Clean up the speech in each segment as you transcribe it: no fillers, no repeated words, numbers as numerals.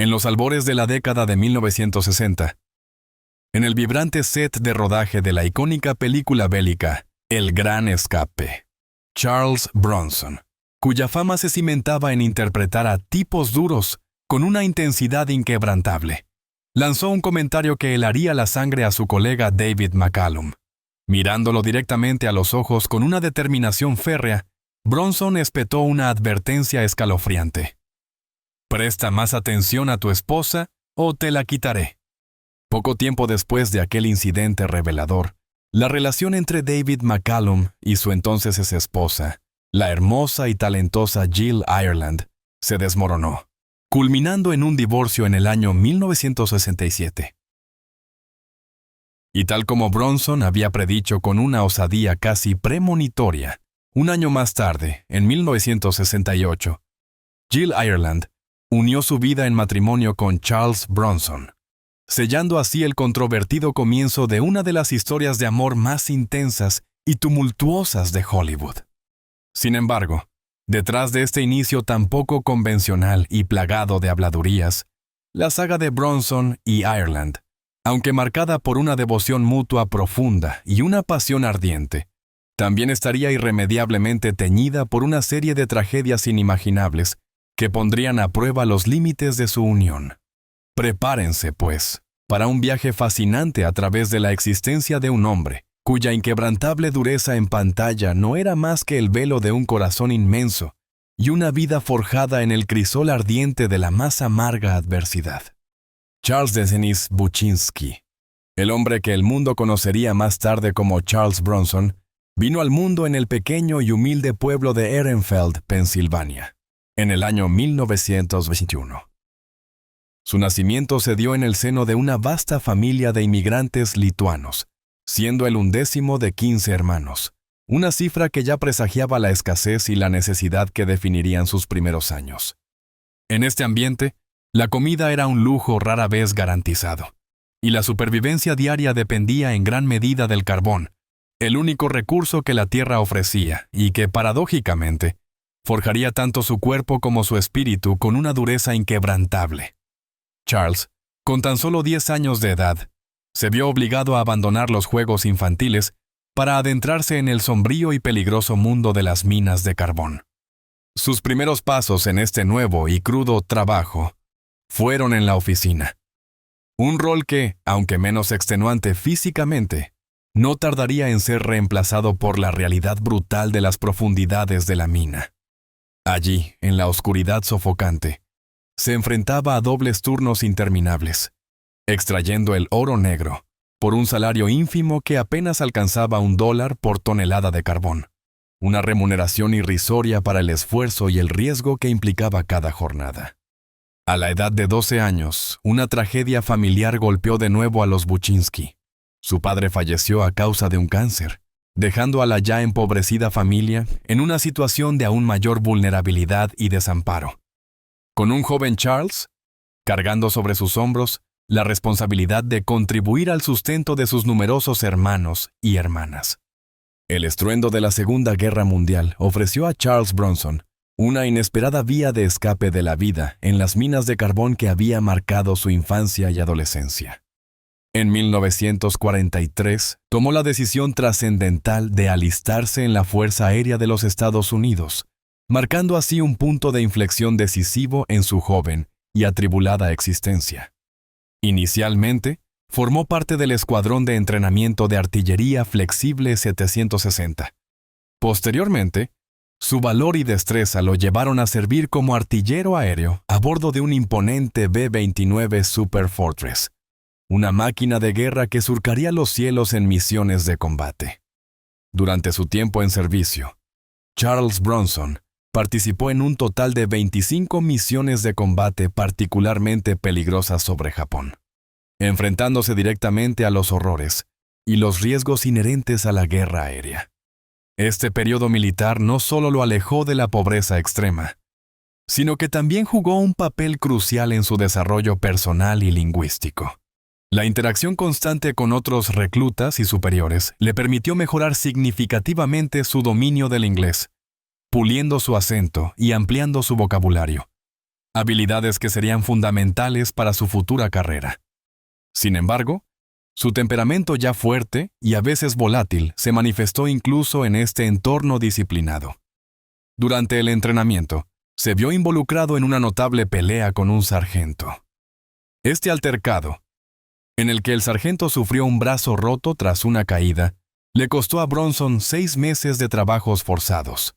En los albores de la década de 1960, en el vibrante set de rodaje de la icónica película bélica El Gran Escape, Charles Bronson, cuya fama se cimentaba en interpretar a tipos duros con una intensidad inquebrantable, lanzó un comentario que helaría la sangre a su colega David McCallum. Mirándolo directamente a los ojos con una determinación férrea, Bronson espetó una advertencia escalofriante. «Presta más atención a tu esposa o te la quitaré». Poco tiempo después de aquel incidente revelador, la relación entre David McCallum y su entonces esposa, la hermosa y talentosa Jill Ireland, se desmoronó, culminando en un divorcio en el año 1967. Y tal como Bronson había predicho con una osadía casi premonitoria, un año más tarde, en 1968, Jill Ireland unió su vida en matrimonio con Charles Bronson, sellando así el controvertido comienzo de una de las historias de amor más intensas y tumultuosas de Hollywood. Sin embargo, detrás de este inicio tan poco convencional y plagado de habladurías, la saga de Bronson y Ireland, aunque marcada por una devoción mutua profunda y una pasión ardiente, también estaría irremediablemente teñida por una serie de tragedias inimaginables que pondrían a prueba los límites de su unión. Prepárense, pues, para un viaje fascinante a través de la existencia de un hombre, cuya inquebrantable dureza en pantalla no era más que el velo de un corazón inmenso y una vida forjada en el crisol ardiente de la más amarga adversidad. Charles Denis Buczynski, el hombre que el mundo conocería más tarde como Charles Bronson, vino al mundo en el pequeño y humilde pueblo de Ehrenfeld, Pensilvania, en el año 1921. Su nacimiento se dio en el seno de una vasta familia de inmigrantes lituanos, siendo el 11º de 15 hermanos, una cifra que ya presagiaba la escasez y la necesidad que definirían sus primeros años. En este ambiente, la comida era un lujo rara vez garantizado, y la supervivencia diaria dependía en gran medida del carbón, el único recurso que la tierra ofrecía y que, paradójicamente, forjaría tanto su cuerpo como su espíritu con una dureza inquebrantable. Charles, con tan solo 10 años de edad, se vio obligado a abandonar los juegos infantiles para adentrarse en el sombrío y peligroso mundo de las minas de carbón. Sus primeros pasos en este nuevo y crudo trabajo fueron en la oficina. Un rol que, aunque menos extenuante físicamente, no tardaría en ser reemplazado por la realidad brutal de las profundidades de la mina. Allí, en la oscuridad sofocante, se enfrentaba a dobles turnos interminables, extrayendo el oro negro por un salario ínfimo que apenas alcanzaba $1 por tonelada de carbón, una remuneración irrisoria para el esfuerzo y el riesgo que implicaba cada jornada. A la edad de 12 años, una tragedia familiar golpeó de nuevo a los Buczynski. Su padre falleció a causa de un cáncer, dejando a la ya empobrecida familia en una situación de aún mayor vulnerabilidad y desamparo, con un joven Charles cargando sobre sus hombros la responsabilidad de contribuir al sustento de sus numerosos hermanos y hermanas. El estruendo de la Segunda Guerra Mundial ofreció a Charles Bronson una inesperada vía de escape de la vida en las minas de carbón que había marcado su infancia y adolescencia. En 1943, tomó la decisión trascendental de alistarse en la Fuerza Aérea de los Estados Unidos, marcando así un punto de inflexión decisivo en su joven y atribulada existencia. Inicialmente, formó parte del Escuadrón de Entrenamiento de Artillería Flexible 760. Posteriormente, su valor y destreza lo llevaron a servir como artillero aéreo a bordo de un imponente B-29 Super Fortress, una máquina de guerra que surcaría los cielos en misiones de combate. Durante su tiempo en servicio, Charles Bronson participó en un total de 25 misiones de combate particularmente peligrosas sobre Japón, enfrentándose directamente a los horrores y los riesgos inherentes a la guerra aérea. Este periodo militar no solo lo alejó de la pobreza extrema, sino que también jugó un papel crucial en su desarrollo personal y lingüístico. La interacción constante con otros reclutas y superiores le permitió mejorar significativamente su dominio del inglés, puliendo su acento y ampliando su vocabulario, habilidades que serían fundamentales para su futura carrera. Sin embargo, su temperamento ya fuerte y a veces volátil se manifestó incluso en este entorno disciplinado. Durante el entrenamiento, se vio involucrado en una notable pelea con un sargento. Este altercado, en el que el sargento sufrió un brazo roto tras una caída, le costó a Bronson 6 meses de trabajos forzados,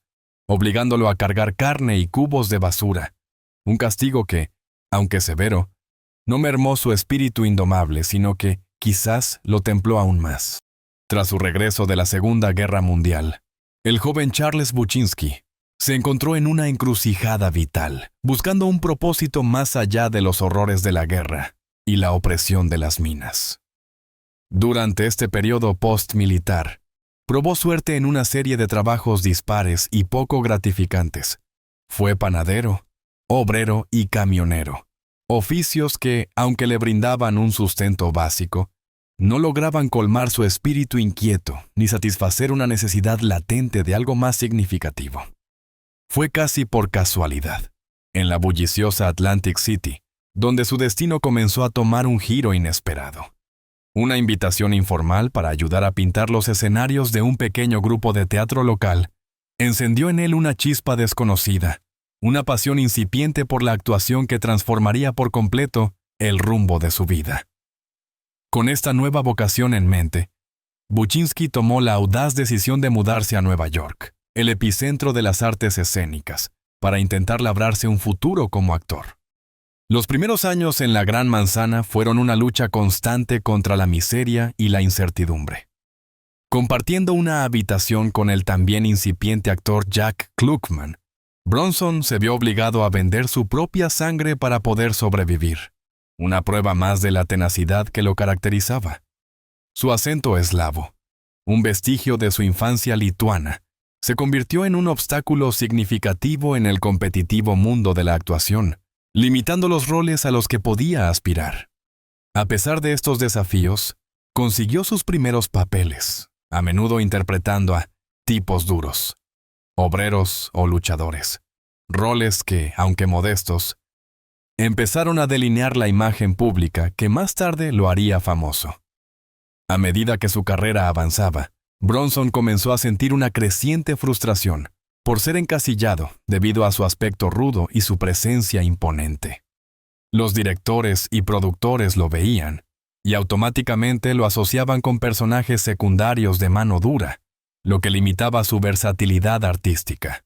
obligándolo a cargar carne y cubos de basura, un castigo que, aunque severo, no mermó su espíritu indomable, sino que quizás lo templó aún más. Tras su regreso de la Segunda Guerra Mundial, el joven Charles Buczynski se encontró en una encrucijada vital, buscando un propósito más allá de los horrores de la guerra y la opresión de las minas. Durante este periodo post-militar, probó suerte en una serie de trabajos dispares y poco gratificantes. Fue panadero, obrero y camionero, oficios que, aunque le brindaban un sustento básico, no lograban colmar su espíritu inquieto ni satisfacer una necesidad latente de algo más significativo. Fue casi por casualidad, en la bulliciosa Atlantic City, donde su destino comenzó a tomar un giro inesperado. Una invitación informal para ayudar a pintar los escenarios de un pequeño grupo de teatro local encendió en él una chispa desconocida, una pasión incipiente por la actuación que transformaría por completo el rumbo de su vida. Con esta nueva vocación en mente, Buczynski tomó la audaz decisión de mudarse a Nueva York, el epicentro de las artes escénicas, para intentar labrarse un futuro como actor. Los primeros años en la Gran Manzana fueron una lucha constante contra la miseria y la incertidumbre. Compartiendo una habitación con el también incipiente actor Jack Klugman, Bronson se vio obligado a vender su propia sangre para poder sobrevivir, una prueba más de la tenacidad que lo caracterizaba. Su acento eslavo, un vestigio de su infancia lituana, se convirtió en un obstáculo significativo en el competitivo mundo de la actuación, limitando los roles a los que podía aspirar. A pesar de estos desafíos, consiguió sus primeros papeles, a menudo interpretando a tipos duros, obreros o luchadores, roles que, aunque modestos, empezaron a delinear la imagen pública que más tarde lo haría famoso. A medida que su carrera avanzaba, Bronson comenzó a sentir una creciente frustración por ser encasillado debido a su aspecto rudo y su presencia imponente. Los directores y productores lo veían y automáticamente lo asociaban con personajes secundarios de mano dura, lo que limitaba su versatilidad artística.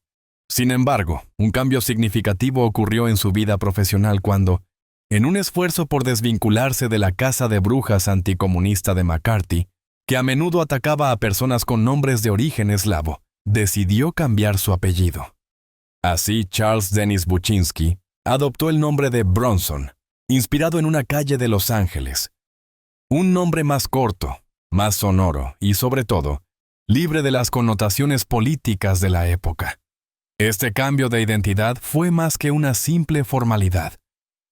Sin embargo, un cambio significativo ocurrió en su vida profesional cuando, en un esfuerzo por desvincularse de la casa de brujas anticomunista de McCarthy, que a menudo atacaba a personas con nombres de origen eslavo, decidió cambiar su apellido. Así, Charles Dennis Buczynski adoptó el nombre de Bronson, inspirado en una calle de Los Ángeles. Un nombre más corto, más sonoro y, sobre todo, libre de las connotaciones políticas de la época. Este cambio de identidad fue más que una simple formalidad.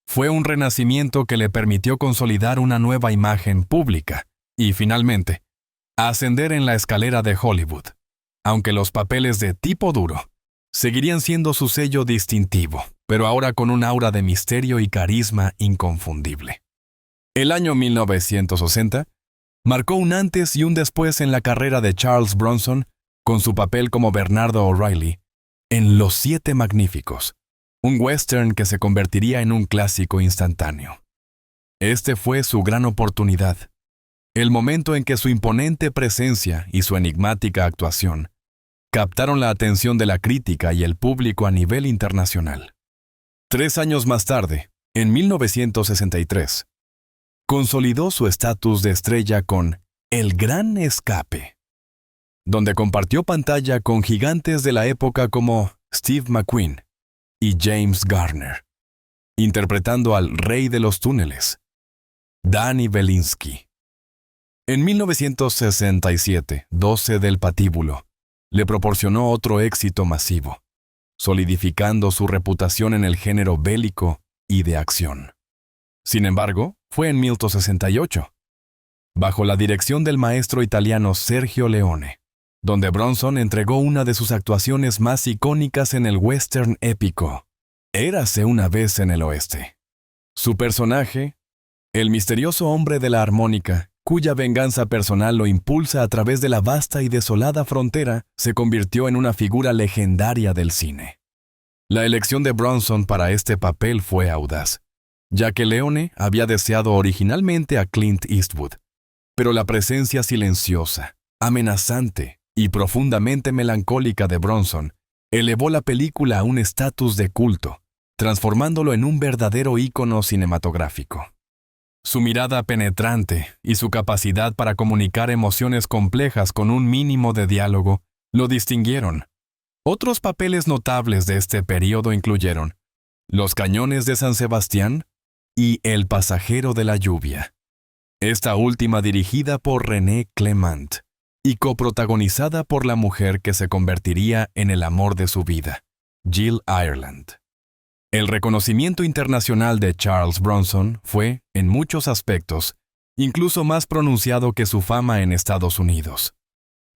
Fue un renacimiento que le permitió consolidar una nueva imagen pública y, finalmente, ascender en la escalera de Hollywood, aunque los papeles de tipo duro seguirían siendo su sello distintivo, pero ahora con un aura de misterio y carisma inconfundible. El año 1960 marcó un antes y un después en la carrera de Charles Bronson con su papel como Bernardo O'Reilly en Los Siete Magníficos, un western que se convertiría en un clásico instantáneo. Este fue su gran oportunidad, el momento en que su imponente presencia y su enigmática actuación captaron la atención de la crítica y el público a nivel internacional. 3 años más tarde, en 1963, consolidó su estatus de estrella con El Gran Escape, donde compartió pantalla con gigantes de la época como Steve McQueen y James Garner, interpretando al Rey de los Túneles, Danny Belinsky. En 1967, 12 del Patíbulo le proporcionó otro éxito masivo, solidificando su reputación en el género bélico y de acción. Sin embargo, fue en 1968, bajo la dirección del maestro italiano Sergio Leone, donde Bronson entregó una de sus actuaciones más icónicas en el western épico, Érase una vez en el oeste. Su personaje, el misterioso hombre de la armónica, cuya venganza personal lo impulsa a través de la vasta y desolada frontera, se convirtió en una figura legendaria del cine. La elección de Bronson para este papel fue audaz, ya que Leone había deseado originalmente a Clint Eastwood, pero la presencia silenciosa, amenazante y profundamente melancólica de Bronson elevó la película a un estatus de culto, transformándolo en un verdadero ícono cinematográfico. Su mirada penetrante y su capacidad para comunicar emociones complejas con un mínimo de diálogo lo distinguieron. Otros papeles notables de este periodo incluyeron Los cañones de San Sebastián y El pasajero de la lluvia. Esta última dirigida por René Clement y coprotagonizada por la mujer que se convertiría en el amor de su vida, Jill Ireland. El reconocimiento internacional de Charles Bronson fue, en muchos aspectos, incluso más pronunciado que su fama en Estados Unidos.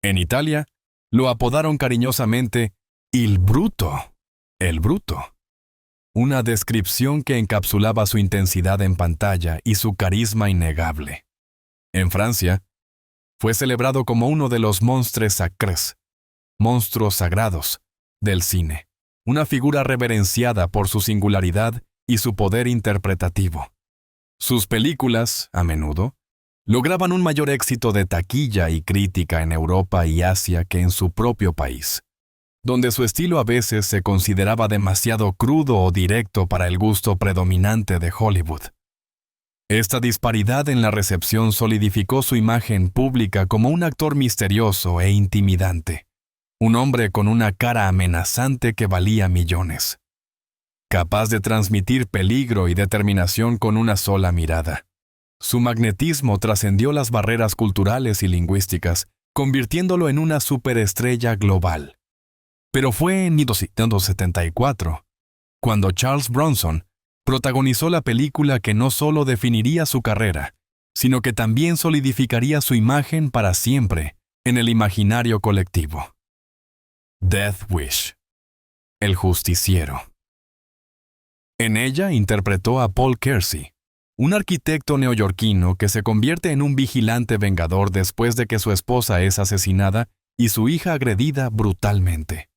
En Italia, lo apodaron cariñosamente Il Bruto, el Bruto, una descripción que encapsulaba su intensidad en pantalla y su carisma innegable. En Francia, fue celebrado como uno de los monstres sacrés, monstruos sagrados, del cine, una figura reverenciada por su singularidad y su poder interpretativo. Sus películas, a menudo, lograban un mayor éxito de taquilla y crítica en Europa y Asia que en su propio país, donde su estilo a veces se consideraba demasiado crudo o directo para el gusto predominante de Hollywood. Esta disparidad en la recepción solidificó su imagen pública como un actor misterioso e intimidante, un hombre con una cara amenazante que valía millones, capaz de transmitir peligro y determinación con una sola mirada. Su magnetismo trascendió las barreras culturales y lingüísticas, convirtiéndolo en una superestrella global. Pero fue en 1974, cuando Charles Bronson protagonizó la película que no solo definiría su carrera, sino que también solidificaría su imagen para siempre en el imaginario colectivo. Death Wish, El Justiciero. En ella interpretó a Paul Kersey, un arquitecto neoyorquino que se convierte en un vigilante vengador después de que su esposa es asesinada y su hija agredida brutalmente.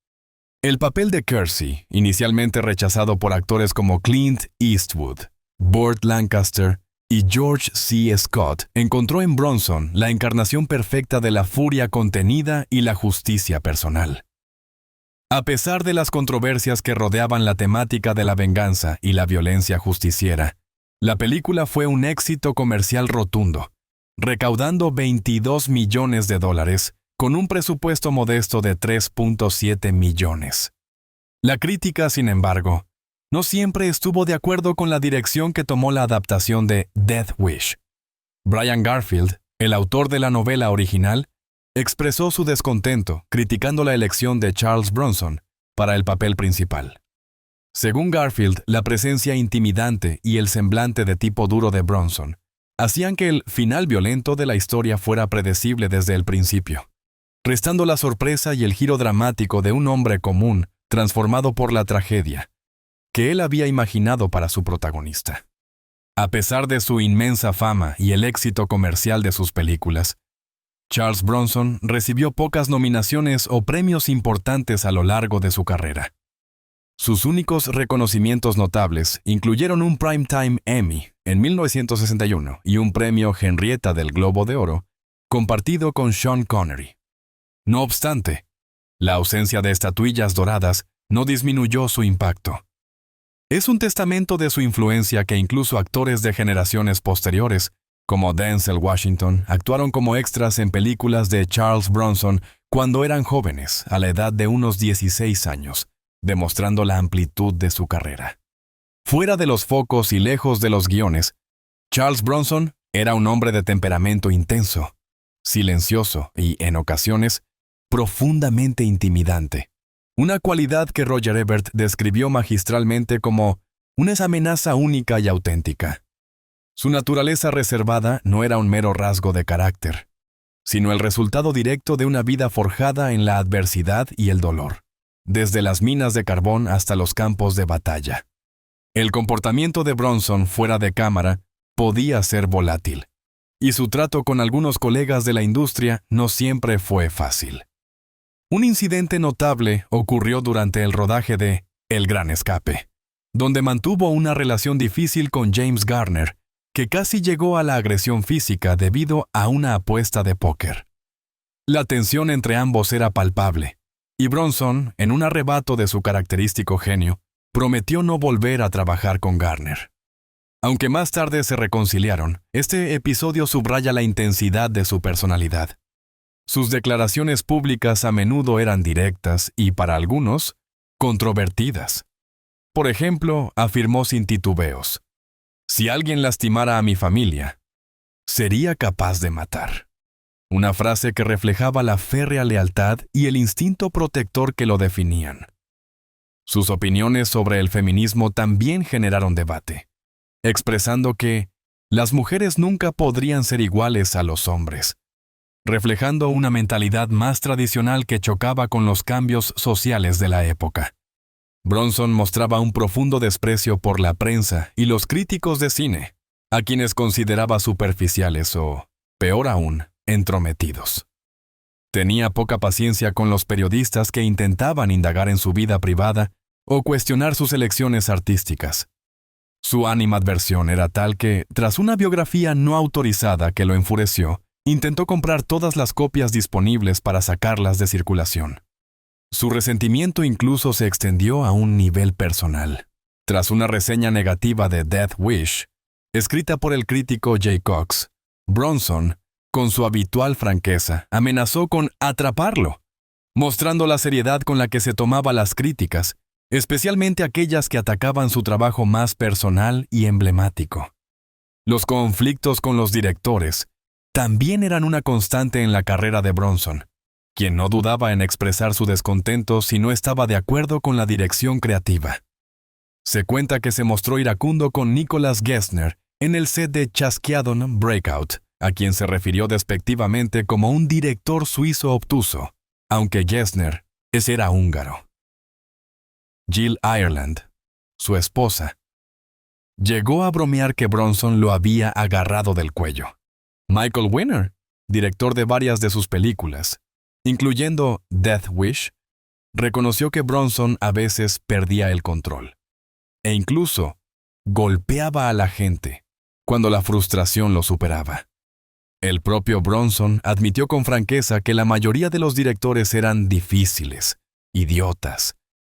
El papel de Kersey, inicialmente rechazado por actores como Clint Eastwood, Burt Lancaster y George C. Scott, encontró en Bronson la encarnación perfecta de la furia contenida y la justicia personal. A pesar de las controversias que rodeaban la temática de la venganza y la violencia justiciera, la película fue un éxito comercial rotundo, recaudando $22 millones con un presupuesto modesto de 3.7 millones. La crítica, sin embargo, no siempre estuvo de acuerdo con la dirección que tomó la adaptación de Death Wish. Brian Garfield, el autor de la novela original, expresó su descontento criticando la elección de Charles Bronson para el papel principal. Según Garfield, la presencia intimidante y el semblante de tipo duro de Bronson hacían que el final violento de la historia fuera predecible desde el principio, restando la sorpresa y el giro dramático de un hombre común transformado por la tragedia que él había imaginado para su protagonista. A pesar de su inmensa fama y el éxito comercial de sus películas, Charles Bronson recibió pocas nominaciones o premios importantes a lo largo de su carrera. Sus únicos reconocimientos notables incluyeron un Primetime Emmy en 1961 y un premio Henrietta del Globo de Oro, compartido con Sean Connery. No obstante, la ausencia de estatuillas doradas no disminuyó su impacto. Es un testamento de su influencia que incluso actores de generaciones posteriores, como Denzel Washington, actuaron como extras en películas de Charles Bronson cuando eran jóvenes, a la edad de unos 16 años, demostrando la amplitud de su carrera. Fuera de los focos y lejos de los guiones, Charles Bronson era un hombre de temperamento intenso, silencioso y, en ocasiones, profundamente intimidante. Una cualidad que Roger Ebert describió magistralmente como una amenaza única y auténtica. Su naturaleza reservada no era un mero rasgo de carácter, sino el resultado directo de una vida forjada en la adversidad y el dolor, desde las minas de carbón hasta los campos de batalla. El comportamiento de Bronson fuera de cámara podía ser volátil, y su trato con algunos colegas de la industria no siempre fue fácil. Un incidente notable ocurrió durante el rodaje de El Gran Escape, donde mantuvo una relación difícil con James Garner, que casi llegó a la agresión física debido a una apuesta de póker. La tensión entre ambos era palpable, y Bronson, en un arrebato de su característico genio, prometió no volver a trabajar con Garner. Aunque más tarde se reconciliaron, este episodio subraya la intensidad de su personalidad. Sus declaraciones públicas a menudo eran directas y, para algunos, controvertidas. Por ejemplo, afirmó sin titubeos: «Si alguien lastimara a mi familia, sería capaz de matar». Una frase que reflejaba la férrea lealtad y el instinto protector que lo definían. Sus opiniones sobre el feminismo también generaron debate, expresando que las mujeres nunca podrían ser iguales a los hombres, reflejando una mentalidad más tradicional que chocaba con los cambios sociales de la época. Bronson mostraba un profundo desprecio por la prensa y los críticos de cine, a quienes consideraba superficiales o, peor aún, entrometidos. Tenía poca paciencia con los periodistas que intentaban indagar en su vida privada o cuestionar sus elecciones artísticas. Su animadversión era tal que, tras una biografía no autorizada que lo enfureció, intentó comprar todas las copias disponibles para sacarlas de circulación. Su resentimiento incluso se extendió a un nivel personal. Tras una reseña negativa de Death Wish, escrita por el crítico Jay Cox, Bronson, con su habitual franqueza, amenazó con atraparlo, mostrando la seriedad con la que se tomaba las críticas, especialmente aquellas que atacaban su trabajo más personal y emblemático. Los conflictos con los directores también eran una constante en la carrera de Bronson, quien no dudaba en expresar su descontento si no estaba de acuerdo con la dirección creativa. Se cuenta que se mostró iracundo con Nicholas Gessner en el set de Chasqueadon Breakout, a quien se refirió despectivamente como un director suizo obtuso, aunque Gessner era húngaro. Jill Ireland, su esposa, llegó a bromear que Bronson lo había agarrado del cuello. Michael Winner, director de varias de sus películas, incluyendo Death Wish, reconoció que Bronson a veces perdía el control e incluso golpeaba a la gente cuando la frustración lo superaba. El propio Bronson admitió con franqueza que la mayoría de los directores eran difíciles, idiotas,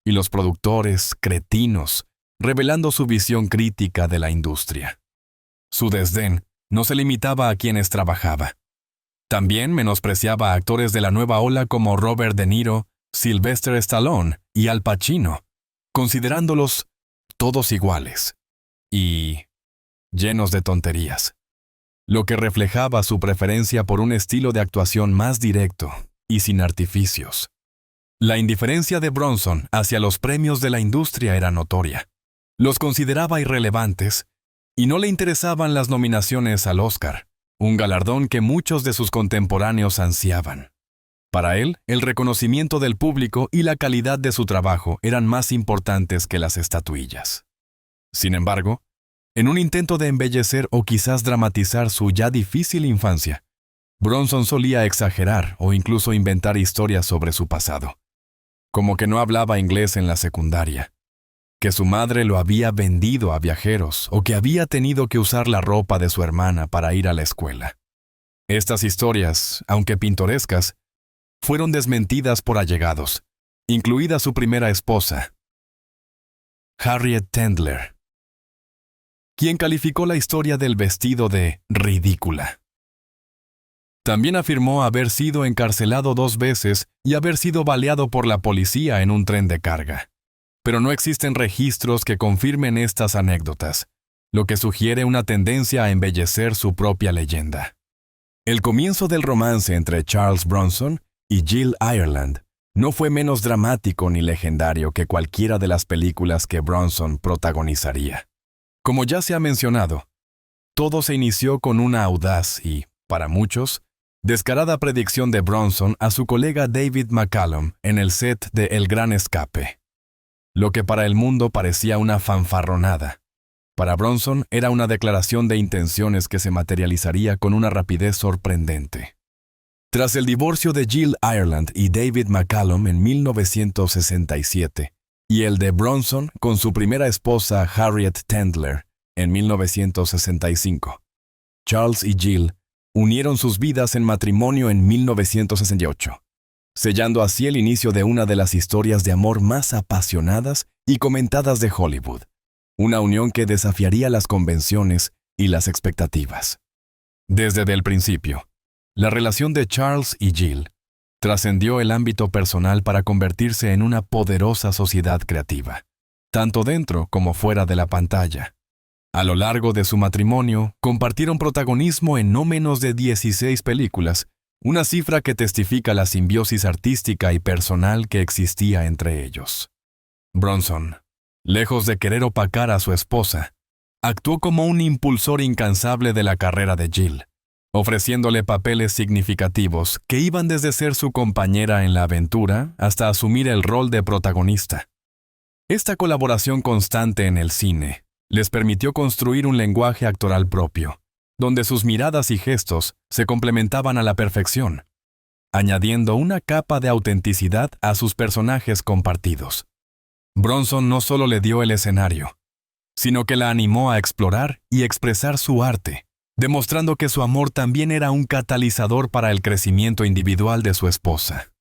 y los productores cretinos, revelando su visión crítica de la industria. Su desdén no se limitaba a quienes trabajaba. También menospreciaba a actores de la nueva ola como Robert De Niro, Sylvester Stallone y Al Pacino, considerándolos todos iguales y llenos de tonterías, lo que reflejaba su preferencia por un estilo de actuación más directo y sin artificios. La indiferencia de Bronson hacia los premios de la industria era notoria. Los consideraba irrelevantes y no le interesaban las nominaciones al Oscar, un galardón que muchos de sus contemporáneos ansiaban. Para él, el reconocimiento del público y la calidad de su trabajo eran más importantes que las estatuillas. Sin embargo, en un intento de embellecer o quizás dramatizar su ya difícil infancia, Bronson solía exagerar o incluso inventar historias sobre su pasado, como que no hablaba inglés en la secundaria, que su madre lo había vendido a viajeros o que había tenido que usar la ropa de su hermana para ir a la escuela. Estas historias, aunque pintorescas, fueron desmentidas por allegados, incluida su primera esposa, Harriet Tendler, quien calificó la historia del vestido de ridícula. También afirmó haber sido encarcelado 2 veces y haber sido baleado por la policía en un tren de carga. Pero no existen registros que confirmen estas anécdotas, lo que sugiere una tendencia a embellecer su propia leyenda. El comienzo del romance entre Charles Bronson y Jill Ireland no fue menos dramático ni legendario que cualquiera de las películas que Bronson protagonizaría. Como ya se ha mencionado, todo se inició con una audaz y, para muchos, descarada predicción de Bronson a su colega David McCallum en el set de El Gran Escape. Lo que para el mundo parecía una fanfarronada, para Bronson era una declaración de intenciones que se materializaría con una rapidez sorprendente. Tras el divorcio de Jill Ireland y David McCallum en 1967, y el de Bronson con su primera esposa Harriet Tendler en 1965, Charles y Jill unieron sus vidas en matrimonio en 1968, sellando así el inicio de una de las historias de amor más apasionadas y comentadas de Hollywood, una unión que desafiaría las convenciones y las expectativas. Desde el principio, la relación de Charles y Jill trascendió el ámbito personal para convertirse en una poderosa sociedad creativa, tanto dentro como fuera de la pantalla. A lo largo de su matrimonio, compartieron protagonismo en no menos de 16 películas, una cifra que testifica la simbiosis artística y personal que existía entre ellos. Bronson, lejos de querer opacar a su esposa, actuó como un impulsor incansable de la carrera de Jill, ofreciéndole papeles significativos que iban desde ser su compañera en la aventura hasta asumir el rol de protagonista. Esta colaboración constante en el cine les permitió construir un lenguaje actoral propio, donde sus miradas y gestos se complementaban a la perfección, añadiendo una capa de autenticidad a sus personajes compartidos. Bronson no solo le dio el escenario, sino que la animó a explorar y expresar su arte, demostrando que su amor también era un catalizador para el crecimiento individual de su esposa.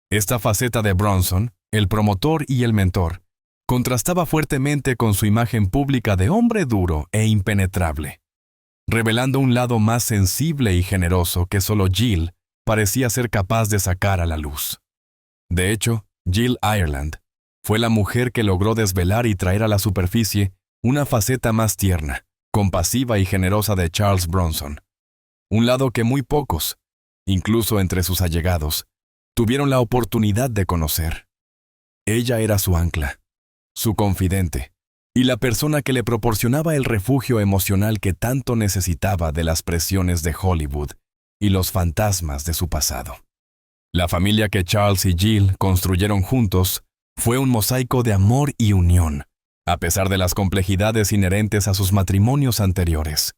Esta faceta de Bronson, el promotor y el mentor, contrastaba fuertemente con su imagen pública de hombre duro e impenetrable, revelando un lado más sensible y generoso que solo Jill parecía ser capaz de sacar a la luz. De hecho, Jill Ireland fue la mujer que logró desvelar y traer a la superficie una faceta más tierna, compasiva y generosa de Charles Bronson, un lado que muy pocos, incluso entre sus allegados, tuvieron la oportunidad de conocer. Ella era su ancla, su confidente, y la persona que le proporcionaba el refugio emocional que tanto necesitaba de las presiones de Hollywood y los fantasmas de su pasado. La familia que Charles y Jill construyeron juntos fue un mosaico de amor y unión, a pesar de las complejidades inherentes a sus matrimonios anteriores.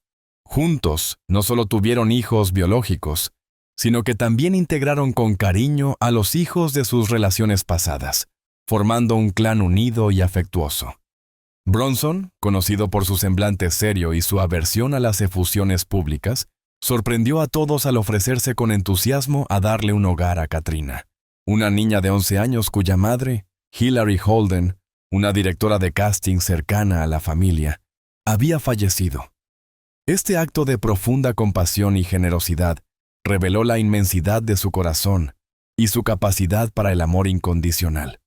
Juntos, no solo tuvieron hijos biológicos, sino que también integraron con cariño a los hijos de sus relaciones pasadas, formando un clan unido y afectuoso. Bronson, conocido por su semblante serio y su aversión a las efusiones públicas, sorprendió a todos al ofrecerse con entusiasmo a darle un hogar a Katrina, una niña de 11 años cuya madre, Hilary Holden, una directora de casting cercana a la familia, había fallecido. Este acto de profunda compasión y generosidad reveló la inmensidad de su corazón y su capacidad para el amor incondicional,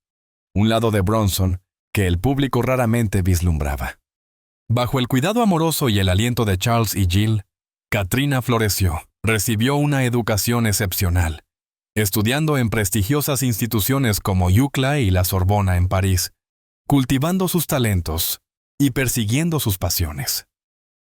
un lado de Bronson que el público raramente vislumbraba. Bajo el cuidado amoroso y el aliento de Charles y Jill, Katrina floreció, recibió una educación excepcional, estudiando en prestigiosas instituciones como UCLA y la Sorbona en París, cultivando sus talentos y persiguiendo sus pasiones.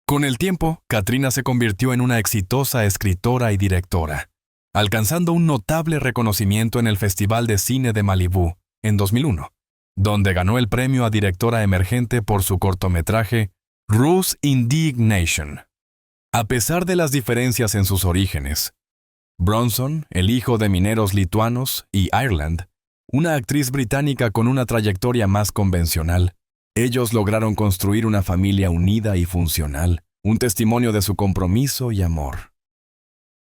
Con el tiempo, Katrina se convirtió en una exitosa escritora y directora, alcanzando un notable reconocimiento en el Festival de Cine de Malibú en 2001, donde ganó el premio a directora emergente por su cortometraje Rue's Indignation. A pesar de las diferencias en sus orígenes, Bronson, el hijo de mineros lituanos, y Ireland, una actriz británica con una trayectoria más convencional, ellos lograron construir una familia unida y funcional, un testimonio de su compromiso y amor.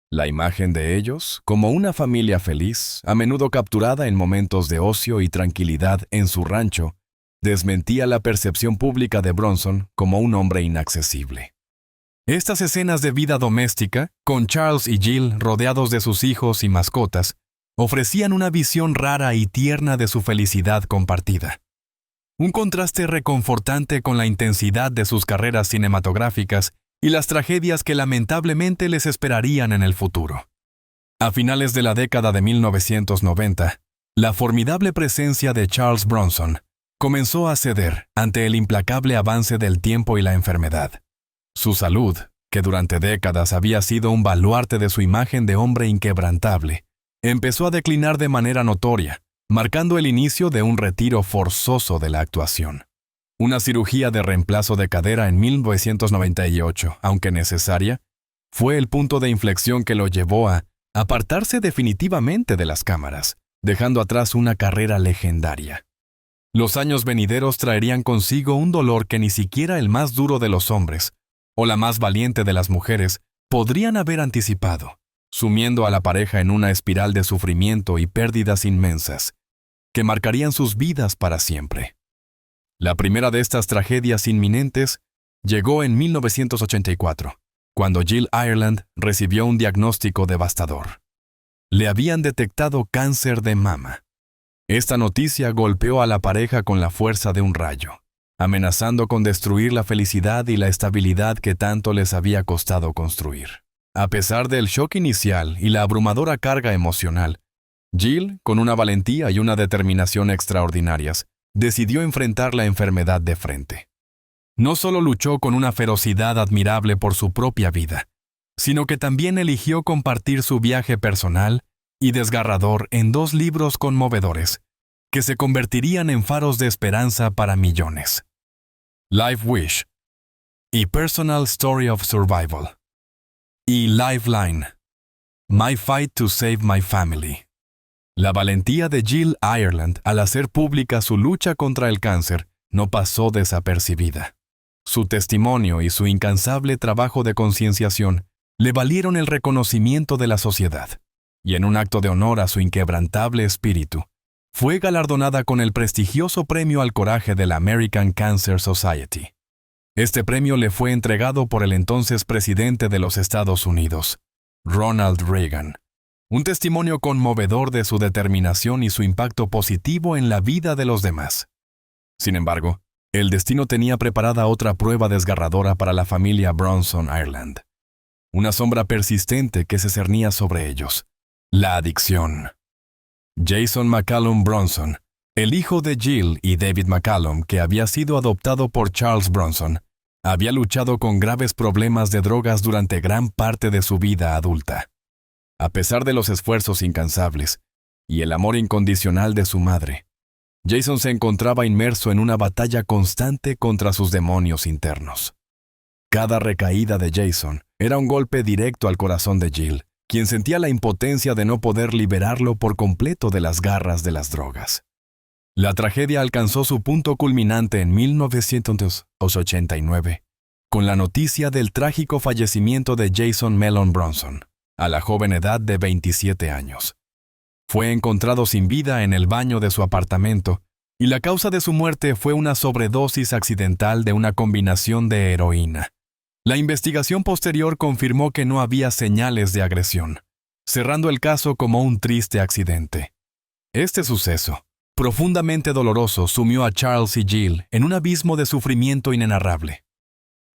La imagen de ellos, como una familia feliz, a menudo capturada en momentos de ocio y tranquilidad en su rancho, desmentía la percepción pública de Bronson como un hombre inaccesible. Estas escenas de vida doméstica, con Charles y Jill rodeados de sus hijos y mascotas, ofrecían una visión rara y tierna de su felicidad compartida. Un contraste reconfortante con la intensidad de sus carreras cinematográficas y las tragedias que lamentablemente les esperarían en el futuro. A finales de la década de 1990, la formidable presencia de Charles Bronson comenzó a ceder ante el implacable avance del tiempo y la enfermedad. Su salud, que durante décadas había sido un baluarte de su imagen de hombre inquebrantable, empezó a declinar de manera notoria, marcando el inicio de un retiro forzoso de la actuación. Una cirugía de reemplazo de cadera en 1998, aunque necesaria, fue el punto de inflexión que lo llevó a apartarse definitivamente de las cámaras, dejando atrás una carrera legendaria. Los años venideros traerían consigo un dolor que ni siquiera el más duro de los hombres, o la más valiente de las mujeres, podrían haber anticipado, sumiendo a la pareja en una espiral de sufrimiento y pérdidas inmensas, que marcarían sus vidas para siempre. La primera de estas tragedias inminentes llegó en 1984, cuando Jill Ireland recibió un diagnóstico devastador. Le habían detectado cáncer de mama. Esta noticia golpeó a la pareja con la fuerza de un rayo, amenazando con destruir la felicidad y la estabilidad que tanto les había costado construir. A pesar del shock inicial y la abrumadora carga emocional, Jill, con una valentía y una determinación extraordinarias, decidió enfrentar la enfermedad de frente. No solo luchó con una ferocidad admirable por su propia vida, sino que también eligió compartir su viaje personal y desgarrador en 2 libros conmovedores, que se convertirían en faros de esperanza para millones. Life Wish y Personal Story of Survival. Y Lifeline, My Fight to Save My Family. La valentía de Jill Ireland al hacer pública su lucha contra el cáncer no pasó desapercibida. Su testimonio y su incansable trabajo de concienciación le valieron el reconocimiento de la sociedad, y en un acto de honor a su inquebrantable espíritu, fue galardonada con el prestigioso Premio al Coraje de la American Cancer Society. Este premio le fue entregado por el entonces presidente de los Estados Unidos, Ronald Reagan. Un testimonio conmovedor de su determinación y su impacto positivo en la vida de los demás. Sin embargo, el destino tenía preparada otra prueba desgarradora para la familia Bronson Ireland. Una sombra persistente que se cernía sobre ellos: la adicción. Jason McCallum Bronson, el hijo de Jill y David McCallum, que había sido adoptado por Charles Bronson, había luchado con graves problemas de drogas durante gran parte de su vida adulta. A pesar de los esfuerzos incansables y el amor incondicional de su madre, Jason se encontraba inmerso en una batalla constante contra sus demonios internos. Cada recaída de Jason era un golpe directo al corazón de Jill, quien sentía la impotencia de no poder liberarlo por completo de las garras de las drogas. La tragedia alcanzó su punto culminante en 1989, con la noticia del trágico fallecimiento de Jason Mellon Bronson, a la joven edad de 27 años. Fue encontrado sin vida en el baño de su apartamento, y la causa de su muerte fue una sobredosis accidental de una combinación de heroína. La investigación posterior confirmó que no había señales de agresión, cerrando el caso como un triste accidente. Este suceso, profundamente doloroso, sumió a Charles y Jill en un abismo de sufrimiento inenarrable.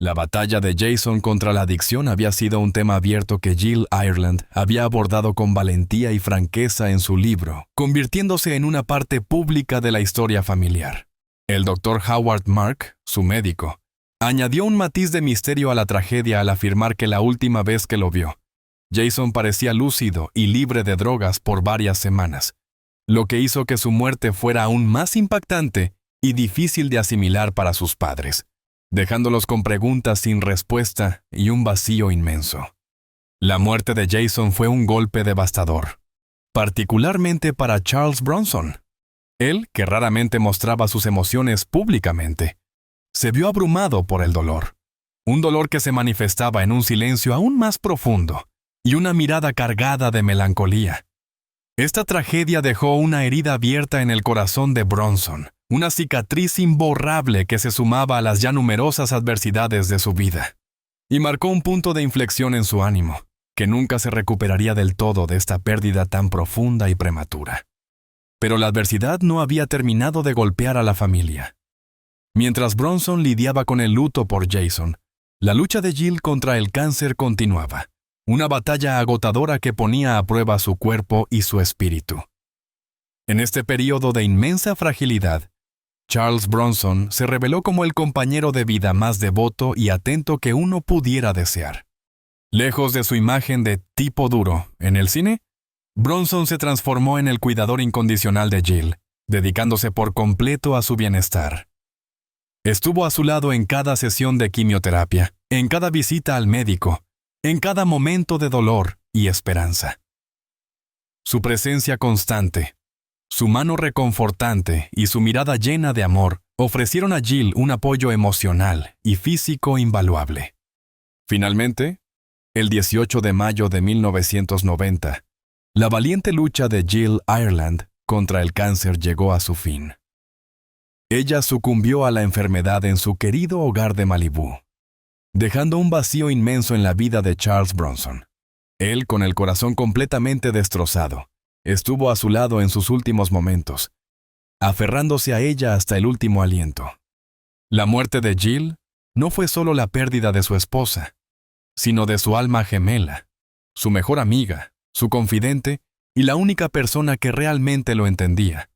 La batalla de Jason contra la adicción había sido un tema abierto que Jill Ireland había abordado con valentía y franqueza en su libro, convirtiéndose en una parte pública de la historia familiar. El Dr. Howard Mark, su médico, añadió un matiz de misterio a la tragedia al afirmar que la última vez que lo vio, Jason parecía lúcido y libre de drogas por varias semanas, lo que hizo que su muerte fuera aún más impactante y difícil de asimilar para sus padres, dejándolos con preguntas sin respuesta y un vacío inmenso. La muerte de Jason fue un golpe devastador, particularmente para Charles Bronson. Él, que raramente mostraba sus emociones públicamente, se vio abrumado por el dolor, un dolor que se manifestaba en un silencio aún más profundo y una mirada cargada de melancolía. Esta tragedia dejó una herida abierta en el corazón de Bronson, una cicatriz imborrable que se sumaba a las ya numerosas adversidades de su vida, y marcó un punto de inflexión en su ánimo, que nunca se recuperaría del todo de esta pérdida tan profunda y prematura. Pero la adversidad no había terminado de golpear a la familia. Mientras Bronson lidiaba con el luto por Jason, la lucha de Jill contra el cáncer continuaba, una batalla agotadora que ponía a prueba su cuerpo y su espíritu. En este período de inmensa fragilidad, Charles Bronson se reveló como el compañero de vida más devoto y atento que uno pudiera desear. Lejos de su imagen de tipo duro en el cine, Bronson se transformó en el cuidador incondicional de Jill, dedicándose por completo a su bienestar. Estuvo a su lado en cada sesión de quimioterapia, en cada visita al médico, en cada momento de dolor y esperanza. Su presencia constante, su mano reconfortante y su mirada llena de amor ofrecieron a Jill un apoyo emocional y físico invaluable. Finalmente, el 18 de mayo de 1990, la valiente lucha de Jill Ireland contra el cáncer llegó a su fin. Ella sucumbió a la enfermedad en su querido hogar de Malibú, dejando un vacío inmenso en la vida de Charles Bronson. Él, con el corazón completamente destrozado, estuvo a su lado en sus últimos momentos, aferrándose a ella hasta el último aliento. La muerte de Jill no fue solo la pérdida de su esposa, sino de su alma gemela, su mejor amiga, su confidente y la única persona que realmente lo entendía.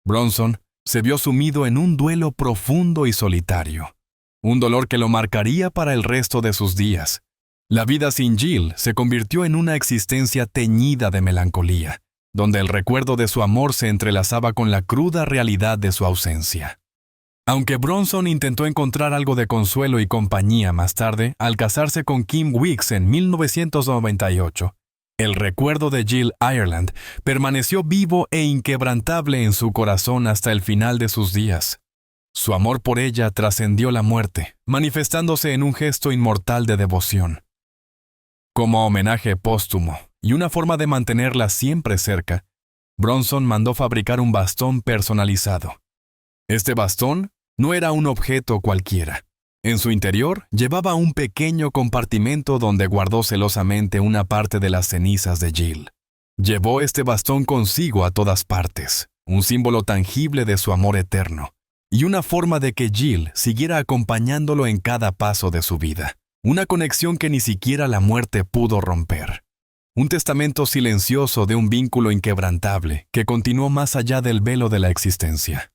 Bronson se vio sumido en un duelo profundo y solitario, un dolor que lo marcaría para el resto de sus días. La vida sin Jill se convirtió en una existencia teñida de melancolía, donde el recuerdo de su amor se entrelazaba con la cruda realidad de su ausencia. Aunque Bronson intentó encontrar algo de consuelo y compañía más tarde al casarse con Kim Weeks en 1998, el recuerdo de Jill Ireland permaneció vivo e inquebrantable en su corazón hasta el final de sus días. Su amor por ella trascendió la muerte, manifestándose en un gesto inmortal de devoción. Como homenaje póstumo y una forma de mantenerla siempre cerca, Bronson mandó fabricar un bastón personalizado. Este bastón no era un objeto cualquiera. En su interior llevaba un pequeño compartimento donde guardó celosamente una parte de las cenizas de Jill. Llevó este bastón consigo a todas partes, un símbolo tangible de su amor eterno, y una forma de que Jill siguiera acompañándolo en cada paso de su vida. Una conexión que ni siquiera la muerte pudo romper. Un testamento silencioso de un vínculo inquebrantable que continuó más allá del velo de la existencia.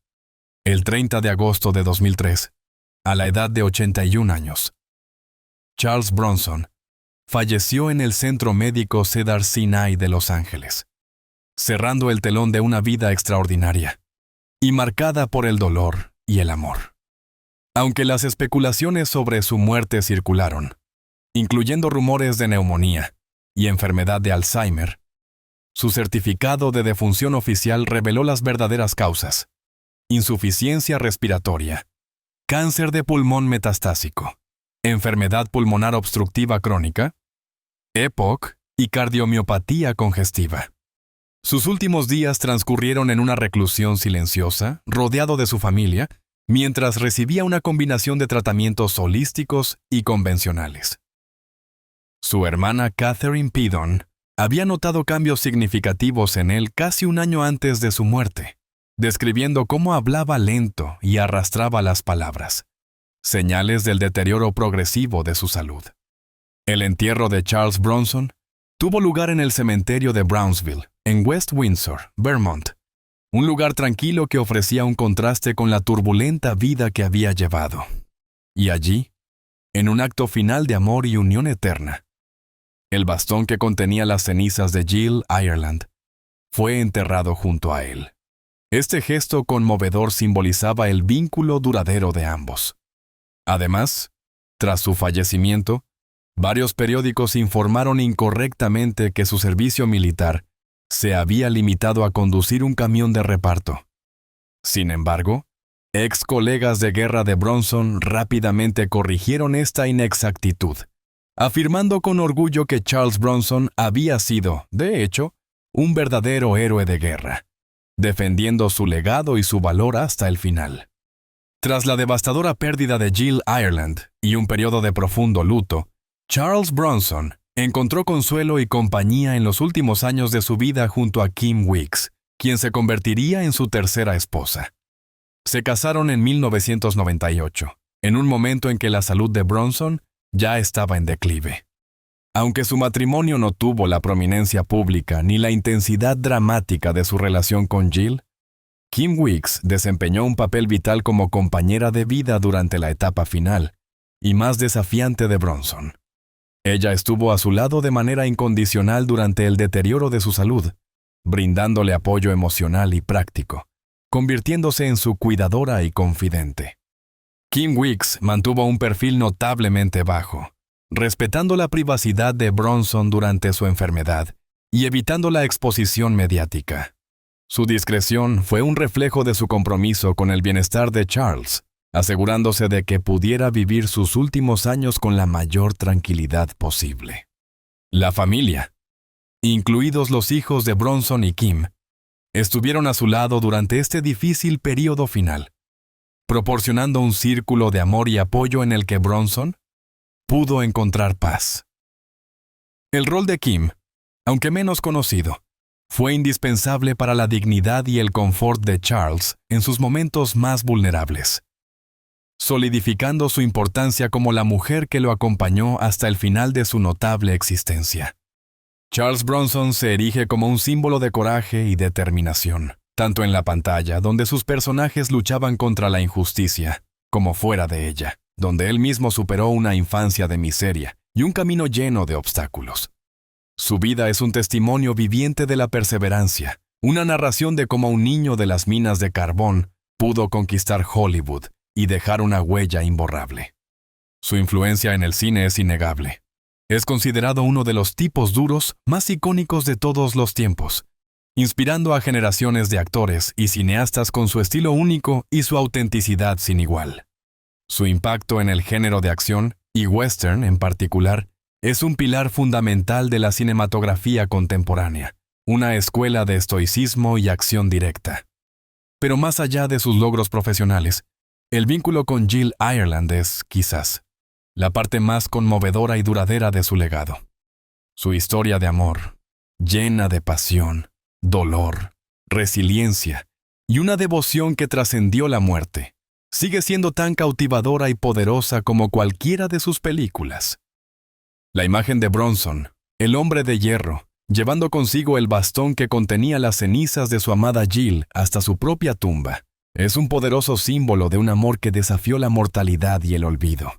El 30 de agosto de 2003, a la edad de 81 años, Charles Bronson falleció en el Centro Médico Cedars-Sinai de Los Ángeles, cerrando el telón de una vida extraordinaria y marcada por el dolor y el amor. Aunque las especulaciones sobre su muerte circularon, incluyendo rumores de neumonía y enfermedad de Alzheimer, su certificado de defunción oficial reveló las verdaderas causas: insuficiencia respiratoria, cáncer de pulmón metastásico, enfermedad pulmonar obstructiva crónica, EPOC y cardiomiopatía congestiva. Sus últimos días transcurrieron en una reclusión silenciosa, rodeado de su familia, mientras recibía una combinación de tratamientos holísticos y convencionales. Su hermana Catherine Pidon había notado cambios significativos en él casi un año antes de su muerte, describiendo cómo hablaba lento y arrastraba las palabras, señales del deterioro progresivo de su salud. El entierro de Charles Bronson tuvo lugar en el cementerio de Brownsville, en West Windsor, Vermont, un lugar tranquilo que ofrecía un contraste con la turbulenta vida que había llevado. Y allí, en un acto final de amor y unión eterna, el bastón que contenía las cenizas de Jill Ireland fue enterrado junto a él. Este gesto conmovedor simbolizaba el vínculo duradero de ambos. Además, tras su fallecimiento, varios periódicos informaron incorrectamente que su servicio militar se había limitado a conducir un camión de reparto. Sin embargo, ex colegas de guerra de Bronson rápidamente corrigieron esta inexactitud, afirmando con orgullo que Charles Bronson había sido, de hecho, un verdadero héroe de guerra, defendiendo su legado y su valor hasta el final. Tras la devastadora pérdida de Jill Ireland y un periodo de profundo luto, Charles Bronson encontró consuelo y compañía en los últimos años de su vida junto a Kim Weeks, quien se convertiría en su tercera esposa. Se casaron en 1998, en un momento en que la salud de Bronson ya estaba en declive. Aunque su matrimonio no tuvo la prominencia pública ni la intensidad dramática de su relación con Jill, Kim Weeks desempeñó un papel vital como compañera de vida durante la etapa final y más desafiante de Bronson. Ella estuvo a su lado de manera incondicional durante el deterioro de su salud, brindándole apoyo emocional y práctico, convirtiéndose en su cuidadora y confidente. Kim Weeks mantuvo un perfil notablemente bajo, respetando la privacidad de Bronson durante su enfermedad y evitando la exposición mediática. Su discreción fue un reflejo de su compromiso con el bienestar de Charles, asegurándose de que pudiera vivir sus últimos años con la mayor tranquilidad posible. La familia, incluidos los hijos de Bronson y Kim, estuvieron a su lado durante este difícil período final, proporcionando un círculo de amor y apoyo en el que Bronson pudo encontrar paz. El rol de Kim, aunque menos conocido, fue indispensable para la dignidad y el confort de Charles en sus momentos más vulnerables, solidificando su importancia como la mujer que lo acompañó hasta el final de su notable existencia. Charles Bronson se erige como un símbolo de coraje y determinación, tanto en la pantalla, donde sus personajes luchaban contra la injusticia, como fuera de ella, donde él mismo superó una infancia de miseria y un camino lleno de obstáculos. Su vida es un testimonio viviente de la perseverancia, una narración de cómo un niño de las minas de carbón pudo conquistar Hollywood y dejar una huella imborrable. Su influencia en el cine es innegable. Es considerado uno de los tipos duros más icónicos de todos los tiempos, inspirando a generaciones de actores y cineastas con su estilo único y su autenticidad sin igual. Su impacto en el género de acción, y western en particular, es un pilar fundamental de la cinematografía contemporánea, una escuela de estoicismo y acción directa. Pero más allá de sus logros profesionales, el vínculo con Jill Ireland es, quizás, la parte más conmovedora y duradera de su legado. Su historia de amor, llena de pasión, dolor, resiliencia y una devoción que trascendió la muerte, sigue siendo tan cautivadora y poderosa como cualquiera de sus películas. La imagen de Bronson, el hombre de hierro, llevando consigo el bastón que contenía las cenizas de su amada Jill hasta su propia tumba, es un poderoso símbolo de un amor que desafió la mortalidad y el olvido.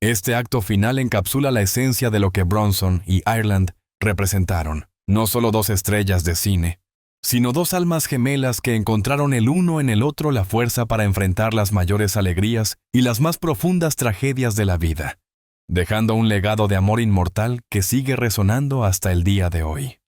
Este acto final encapsula la esencia de lo que Bronson y Ireland representaron, no solo dos estrellas de cine, sino dos almas gemelas que encontraron el uno en el otro la fuerza para enfrentar las mayores alegrías y las más profundas tragedias de la vida, dejando un legado de amor inmortal que sigue resonando hasta el día de hoy.